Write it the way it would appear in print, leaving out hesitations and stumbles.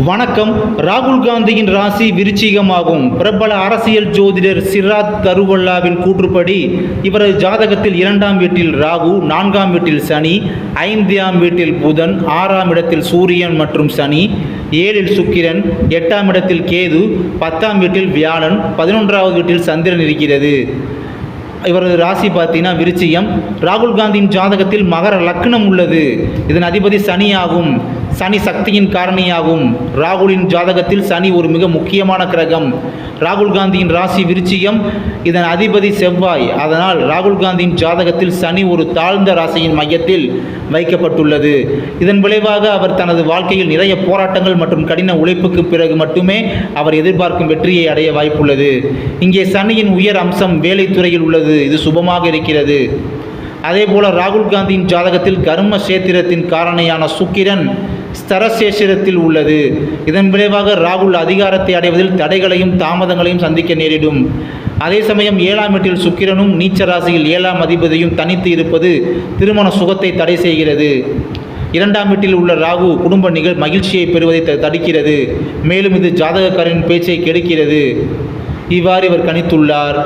வணக்கம். ராகுல் காந்தியின் ராசி விருச்சிகமாகும். பிரபல அரசியல் ஜோதிடர் சிராத் தருவல்லாவின் கூற்றுப்படி இவரது ஜாதகத்தில் 2ஆம் வீட்டில் ராகு, 4ஆம் வீட்டில் சனி, 5ஆம் வீட்டில் புதன், 6ஆம் இடத்தில் சூரியன் மற்றும் சனி, 7இல் சுக்கிரன், 8ஆம் இடத்தில் கேது, 10ஆம் வீட்டில் வியாழன், 11ஆவது வீட்டில் சந்திரன் இருக்கிறது. இவரது ராசி பார்த்தீங்கன்னா விருச்சிகம். ராகுல் காந்தியின் ஜாதகத்தில் மகர லக்னம் உள்ளது. இதன் அதிபதி சனி ஆகும். சனி சக்தியின் காரணியாகும். ராகுலின் ஜாதகத்தில் சனி ஒரு மிக முக்கியமான கிரகம். ராகுல் காந்தியின் ராசி விருச்சிகம், இதன் அதிபதி செவ்வாய். அதனால் ராகுல் காந்தியின் ஜாதகத்தில் சனி ஒரு தாழ்ந்த ராசியின் மையத்தில் வைக்கப்பட்டுள்ளது. இதன் விளைவாக அவர் தனது வாழ்க்கையில் நிறைய போராட்டங்கள் மற்றும் கடின உழைப்புக்கு பிறகு மட்டுமே அவர் எதிர்பார்க்கும் வெற்றியை அடைய வாய்ப்புள்ளது. இங்கே சனியின் உயர் அம்சம் வேலைத்துறையில் உள்ளது. இது சுபமாக இருக்கிறது. அதேபோல ராகுல் காந்தியின் ஜாதகத்தில் கர்ம சேத்திரத்தின் காரணியான சுக்கிரன் ஸ்தரசேஷரத்தில் உள்ளது. இதன் விளைவாக ராகுல் அதிகாரத்தை அடைவதில் தடைகளையும் தாமதங்களையும் சந்திக்க நேரிடும். அதே சமயம் 7ஆம் வீட்டில் சுக்கிரனும் நீச்ச ராசியில் 7ஆம் அதிபதியும் தனித்து இருப்பது திருமண சுகத்தை தடை செய்கிறது. 2ஆம் வீட்டில் உள்ள ராகு குடும்ப மகிழ்ச்சியை பெறுவதை தடுக்கிறது. மேலும் இது ஜாதகக்காரரின் பேச்சை கெடுக்கிறது. இவ்வாறு இவர் கணித்துள்ளார்.